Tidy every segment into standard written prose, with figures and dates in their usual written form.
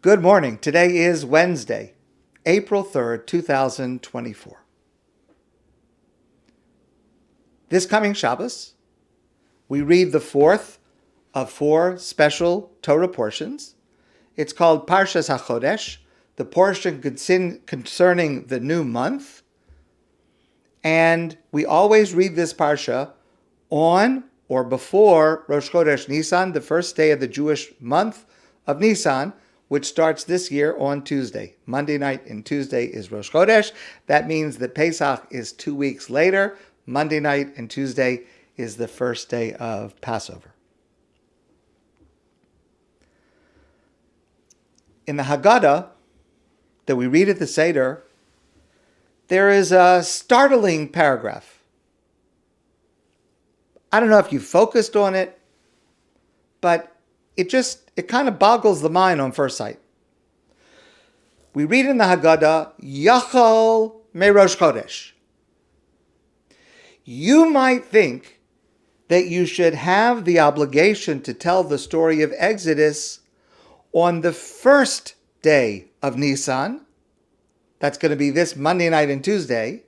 Good morning. Today is Wednesday, April 3rd, 2024. This coming Shabbos, we read the fourth of four special Torah portions. It's called Parshas HaChodesh, the portion concerning the new month. And we always read this parsha on or before Rosh Chodesh Nissan, the first day of the Jewish month of Nissan, which starts this year on Tuesday. Monday night and Tuesday is Rosh Chodesh. That means that Pesach is 2 weeks later. Monday night and Tuesday is the first day of Passover. In the Haggadah that we read at the Seder, there is a startling paragraph. I don't know if you focused on it, but it kind of boggles the mind on first sight. We read in the Haggadah, Yachal me Rosh Chodesh. You might think that you should have the obligation to tell the story of Exodus on the first day of Nissan. That's going to be this Monday night and Tuesday.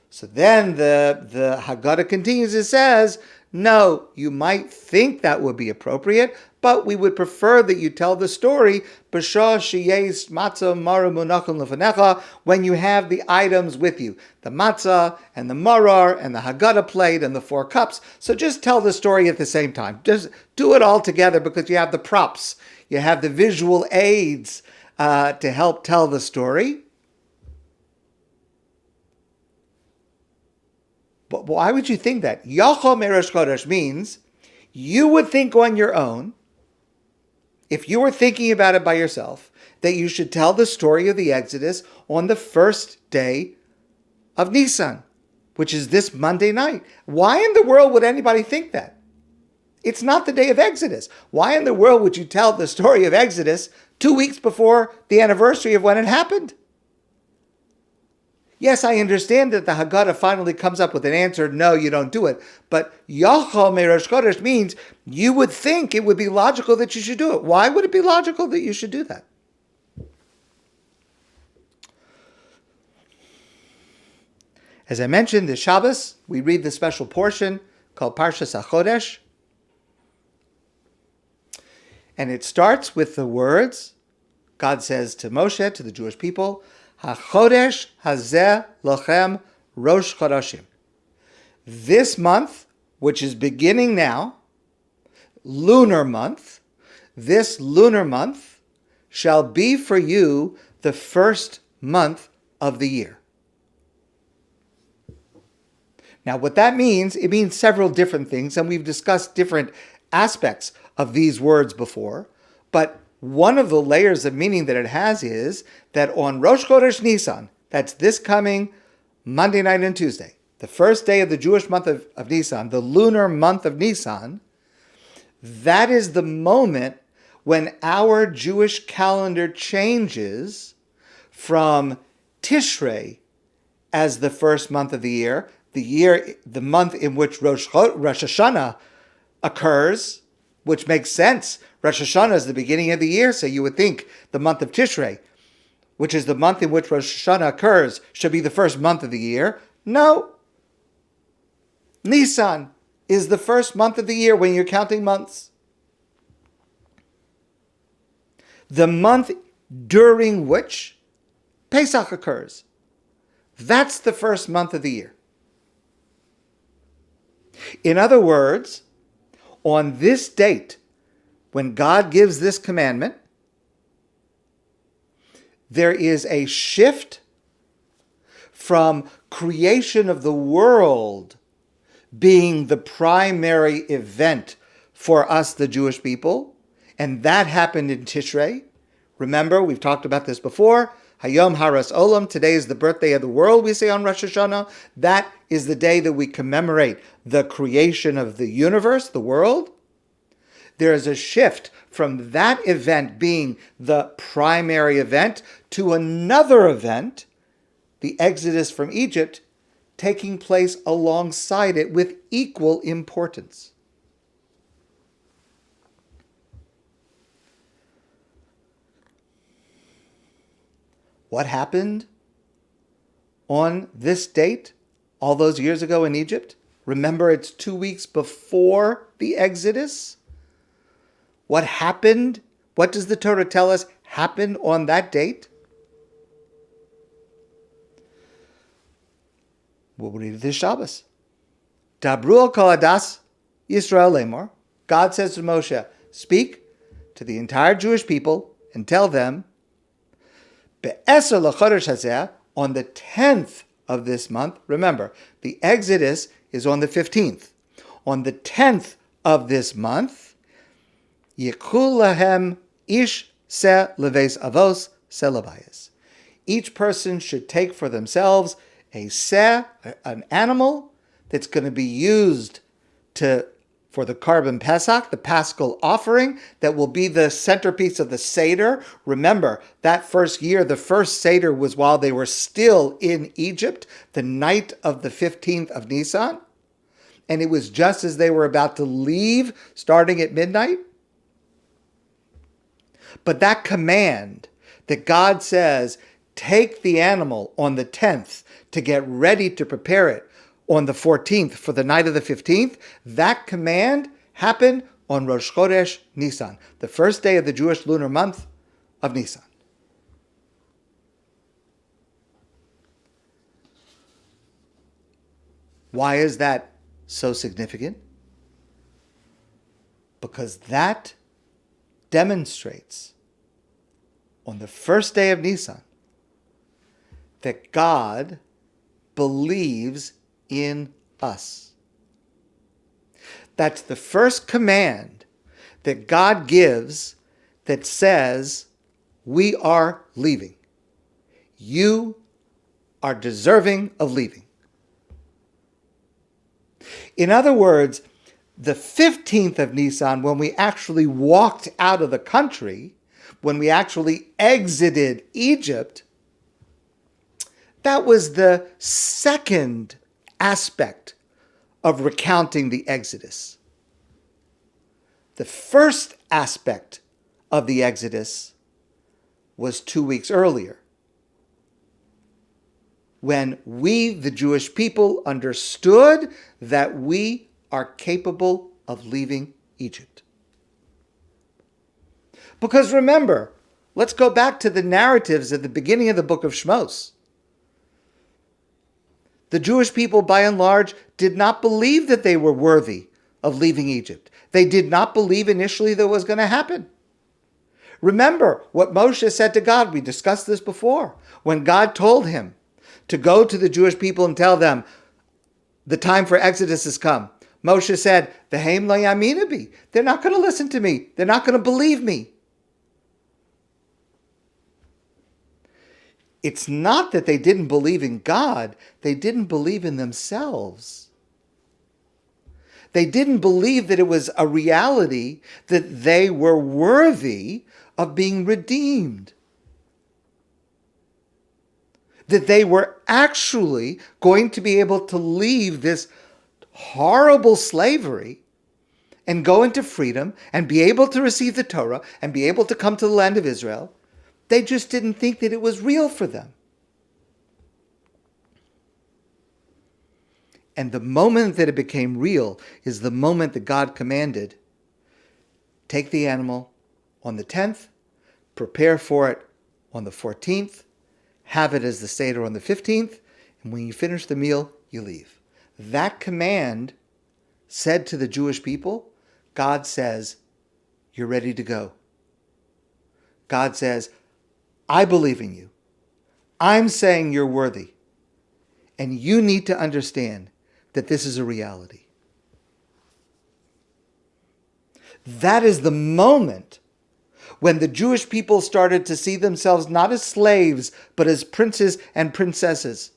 So then the Haggadah continues. It says, no, you might think that would be appropriate, but we would prefer that you tell the story when you have the items with you, the matzah and the maror and the Haggadah plate and the 4 cups. So just tell the story at the same time. Just do it all together because you have the props, you have the visual aids to help tell the story. But why would you think that? Yachal me Rosh Chodesh means you would think on your own, if you were thinking about it by yourself, that you should tell the story of the Exodus on the first day of Nissan, which is this Monday night. Why in the world would anybody think that? It's not the day of Exodus. Why in the world would you tell the story of Exodus 2 weeks before the anniversary of when it happened? Yes, I understand that the Haggadah finally comes up with an answer, no, you don't do it. But Yachal me Rosh Chodesh means you would think it would be logical that you should do it. Why would it be logical that you should do that? As I mentioned, this Shabbos, we read the special portion called Parshas HaChodesh. And it starts with the words, God says to Moshe, to the Jewish people, HaChodesh hazeh lochem Rosh Chodashim. This month, which is beginning now, lunar month, this lunar month shall be for you the first month of the year. Now, what that means, it means several different things, and we've discussed different aspects of these words before, but one of the layers of meaning that it has is that on Rosh Chodesh Nissan, that's this coming Monday night and Tuesday, the first day of the Jewish month of Nissan, the lunar month of Nissan, that is the moment when our Jewish calendar changes from Tishrei as the first month of the year, the month in which Rosh Hashanah occurs, which makes sense. Rosh Hashanah is the beginning of the year, so you would think the month of Tishrei, which is the month in which Rosh Hashanah occurs, should be the first month of the year. No. Nissan is the first month of the year when you're counting months. The month during which Pesach occurs. That's the first month of the year. In other words, on this date, when God gives this commandment, there is a shift from creation of the world being the primary event for us, the Jewish people, and that happened in Tishrei. Remember, we've talked about this before. Hayom Haras Olam, today is the birthday of the world, we say on Rosh Hashanah. That is the day that we commemorate the creation of the universe, the world. There is a shift from that event being the primary event to another event, the Exodus from Egypt, taking place alongside it with equal importance. what happened on this date all those years ago in Egypt? Remember, it's 2 weeks before the Exodus. What happened? What does the Torah tell us happened on that date? We'll read it this Shabbos. Dabru kol adas Yisrael lemor. God says to Moshe, speak to the entire Jewish people and tell them, be'eser l'chodesh hazeh, on the 10th of this month. Remember, the Exodus is on the 15th. On the 10th of this month, yikul lahem ish se leves avos se lebayis. Each person should take for themselves a seh, an animal that's going to be used for the carbon Pesach, the Paschal offering, that will be the centerpiece of the Seder. Remember, that first year, the first Seder was while they were still in Egypt, the night of the 15th of Nissan. And it was just as they were about to leave, starting at midnight. But that command that God says, take the animal on the 10th to get ready to prepare it on the 14th for the night of the 15th, that command happened on Rosh Chodesh Nissan, the first day of the Jewish lunar month of Nissan. Why is that so significant? Because that demonstrates on the first day of Nissan that God believes in us. That's the first command that God gives that says, we are leaving. You are deserving of leaving. In other words, the 15th of Nisan, when we actually walked out of the country, when we actually exited Egypt, that was the second aspect of recounting the Exodus. The first aspect of the Exodus was 2 weeks earlier, when we, the Jewish people, understood that we are capable of leaving Egypt. Because remember, let's go back to the narratives at the beginning of the book of Shmos. The Jewish people, by and large, did not believe that they were worthy of leaving Egypt. They did not believe initially that it was going to happen. Remember what Moshe said to God. We discussed this before. When God told him to go to the Jewish people and tell them, the time for Exodus has come. Moshe said, V'heim lo yaminu bi. They're not going to listen to me. They're not going to believe me. It's not that they didn't believe in God. They didn't believe in themselves. They didn't believe that it was a reality that they were worthy of being redeemed. That they were actually going to be able to leave this horrible slavery and go into freedom and be able to receive the Torah and be able to come to the land of Israel. They just didn't think that it was real for them. And the moment that it became real is the moment that God commanded, take the animal on the 10th, prepare for it on the 14th, have it as the Seder on the 15th, and when you finish the meal, you leave. That command said to the Jewish people, God says, you're ready to go. God says, I believe in you. I'm saying you're worthy. And you need to understand that this is a reality. That is the moment when the Jewish people started to see themselves not as slaves, but as princes and princesses.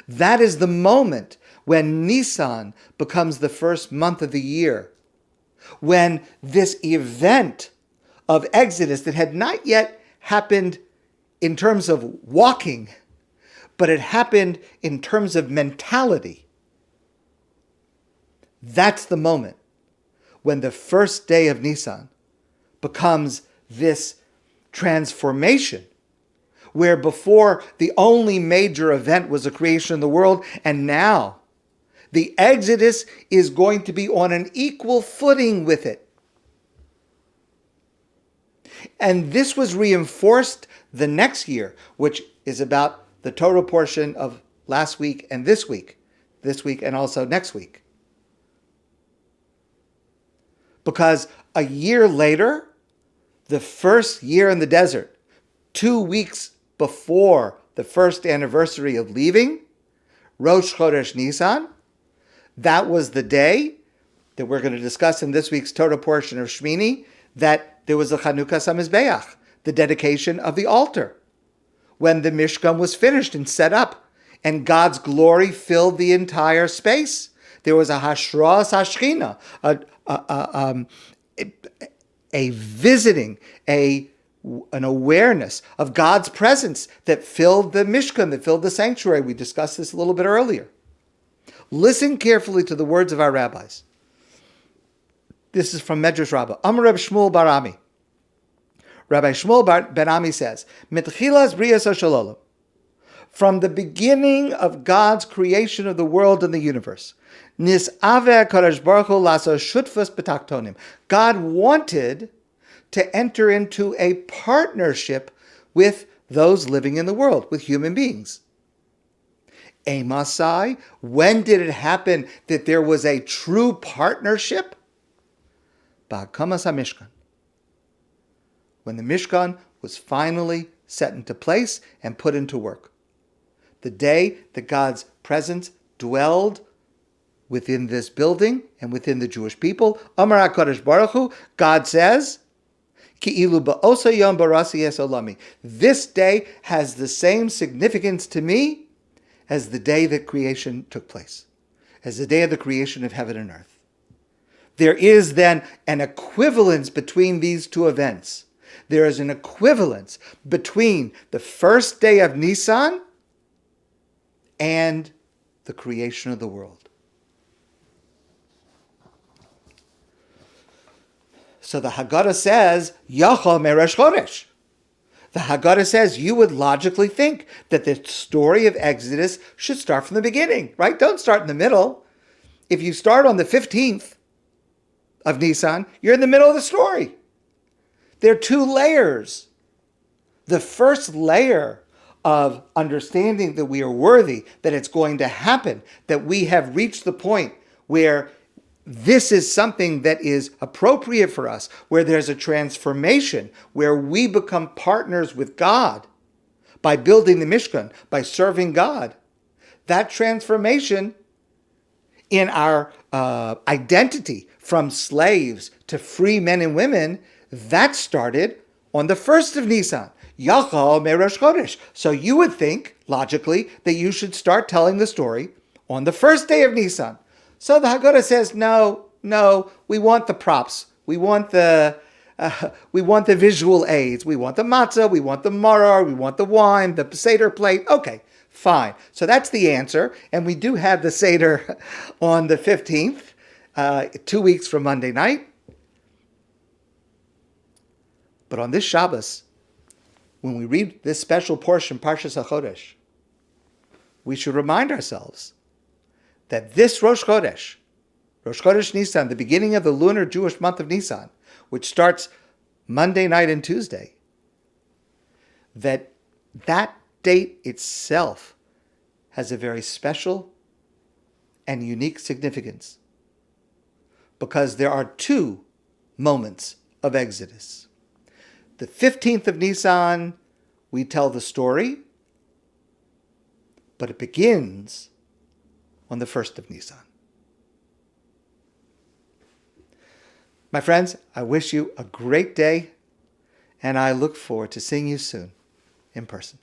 That is the moment when Nisan becomes the first month of the year, when this event of Exodus that had not yet happened in terms of walking, but it happened in terms of mentality. That's the moment when the first day of Nisan becomes this transformation where before the only major event was the creation of the world, and now the Exodus is going to be on an equal footing with it. And this was reinforced the next year, which is about the total portion of last week and this week and also next week. Because a year later, the first year in the desert, 2 weeks before the first anniversary of leaving, Rosh Chodesh Nissan, that was the day that we're going to discuss in this week's total portion of Shmini, that there was a Chanukah HaMizbeach, the dedication of the altar, when the Mishkan was finished and set up, and God's glory filled the entire space. There was a Hashras HaShechina, a visiting, an awareness of God's presence that filled the Mishkan, that filled the sanctuary. We discussed this a little bit earlier. Listen carefully to the words of our rabbis. This is from Medrash Rabbah. Amar Reb Shmuel bar Ami. Rabbi Shmuel ben Ami says, Mitchilas Brias HaShalom, from the beginning of God's creation of the world and the universe, Nis'aveh HaKadosh Baruch Hu laso shutfus b'taktonim. God wanted to enter into a partnership with those living in the world, with human beings. Masai, when did it happen that there was a true partnership? Ba'akamas HaMishkan. When the Mishkan was finally set into place and put into work. The day that God's presence dwelled within this building and within the Jewish people. Amar HaKadosh Baruch Hu, God says, Ki'ilu ba'osa yom barasi es olami. This day has the same significance to me as the day that creation took place, as the day of the creation of heaven and earth. There is then an equivalence between these two events. There is an equivalence between the first day of Nissan and the creation of the world. So the Haggadah says, Yachal Meresh Chodesh. The Haggadah says you would logically think that the story of Exodus should start from the beginning, right? Don't start in the middle. If you start on the 15th of Nisan, you're in the middle of the story. There are two layers. The first layer of understanding that we are worthy, that it's going to happen, that we have reached the point where this is something that is appropriate for us, where there's a transformation, where we become partners with God by building the Mishkan, by serving God. That transformation in our identity from slaves to free men and women, that started on the 1st of Nisan, Yachal Merosh Chodesh. So you would think, logically, that you should start telling the story on the first day of Nisan. So the Haggadah says, no, we want the props. We want the visual aids. We want the matzah. We want the maror. We want the wine, the Seder plate. Okay, fine. So that's the answer. And we do have the Seder on the 15th, 2 weeks from Monday night. But on this Shabbos, when we read this special portion, Parshas HaChodesh, we should remind ourselves that this Rosh Chodesh Nisan, the beginning of the lunar Jewish month of Nisan, which starts Monday night and Tuesday, that date itself has a very special and unique significance, because there are two moments of Exodus. The 15th of Nisan, we tell the story, but it begins on the 1st of Nisan. My friends, I wish you a great day, and I look forward to seeing you soon in person.